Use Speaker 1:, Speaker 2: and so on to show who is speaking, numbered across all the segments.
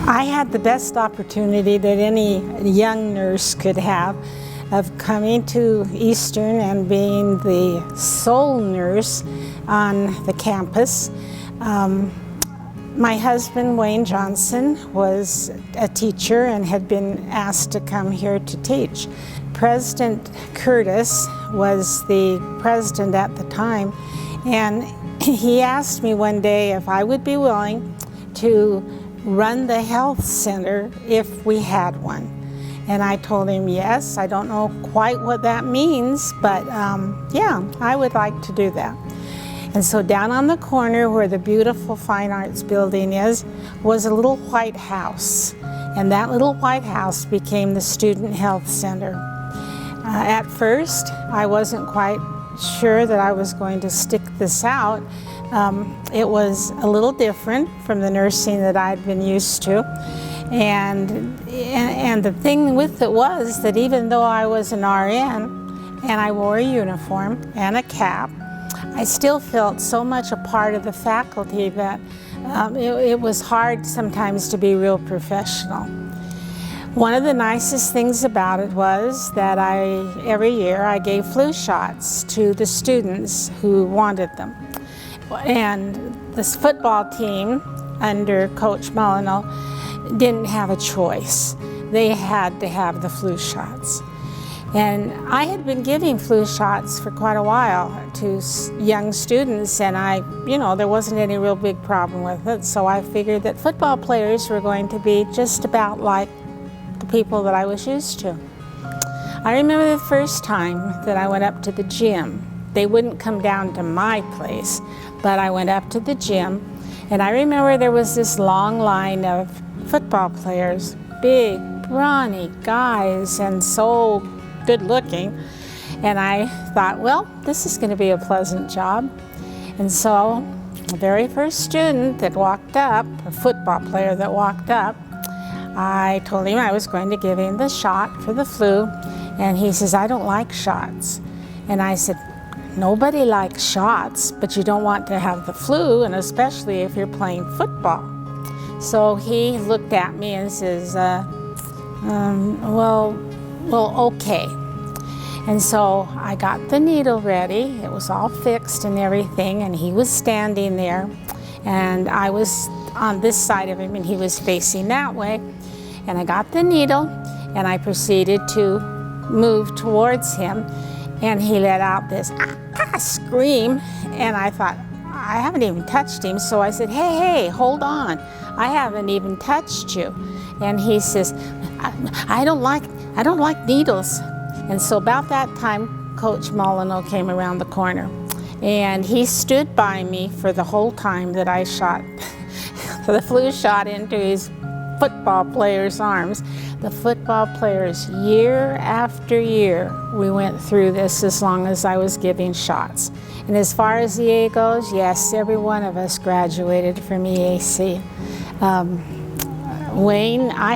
Speaker 1: I had the best opportunity that any young nurse could have of coming to Eastern and being the sole nurse on the campus. My husband, Wanda Johnson, was a teacher and had been asked to come here to teach. President Curtis was the president at the time, and he asked me one day if I would be willing to run the health center if we had one. And I told him yes. I don't know quite what that means, but yeah, I would like to do that. And so down on the corner where the beautiful Fine Arts building is, was a little white house. And that little white house became the Student Health Center. At first, I wasn't quite sure that I was going to stick this out. It was a little different from the nursing that I'd been used to. And the thing with it was that even though I was an RN and I wore a uniform and a cap, I still felt so much a part of the faculty that it was hard sometimes to be real professional. One of the nicest things about it was that every year I gave flu shots to the students who wanted them. And this football team under Coach Molyneux didn't have a choice. They had to have the flu shots. And I had been giving flu shots for quite a while to young students, and there wasn't any real big problem with it, so I figured that football players were going to be just about like the people that I was used to. I remember the first time that I went up to the gym. They wouldn't come down to my place, but I went up to the gym, and I remember there was this long line of football players, big, brawny guys, and so good looking. And I thought, well, this is going to be a pleasant job. And so the very first student that walked up, a football player that walked up, I told him I was going to give him the shot for the flu. And he says, I don't like shots. And I said, nobody likes shots, but you don't want to have the flu, and especially if you're playing football. So he looked at me and says, well, okay. And so I got the needle ready. It was all fixed and everything, and he was standing there, and I was on this side of him, and he was facing that way. And I got the needle, and I proceeded to move towards him, and he let out this scream, and I thought, I haven't even touched him. So I said, hey, hold on. I haven't even touched you. And he says, I don't like needles. And so about that time, Coach Molyneux came around the corner, and he stood by me for the whole time that I shot the flu shot into his football players' arms. The football players, year after year, we went through this as long as I was giving shots. And as far as EA goes, yes, every one of us graduated from EAC. I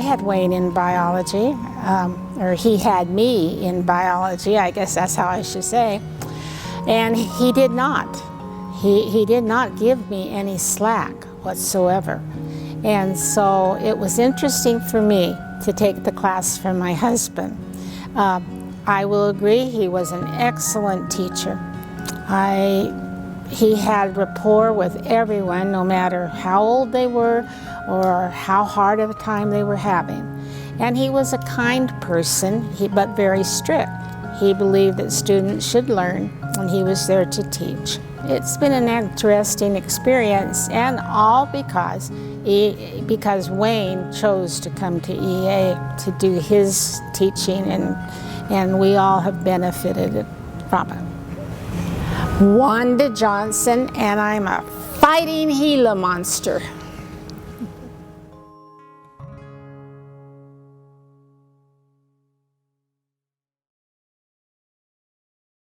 Speaker 1: had Wayne in biology, or he had me in biology, I guess that's how I should say. And he did not. He did not give me any slack whatsoever. And so it was interesting for me to take the class from my husband. I will agree, he was an excellent teacher. He had rapport with everyone, no matter how old they were or how hard of a time they were having. And he was a kind person, but very strict. He believed that students should learn, and he was there to teach. It's been an interesting experience, and all because Wayne chose to come to EA to do his teaching, and we all have benefited from it. Wanda Johnson, and I'm a fighting Gila monster.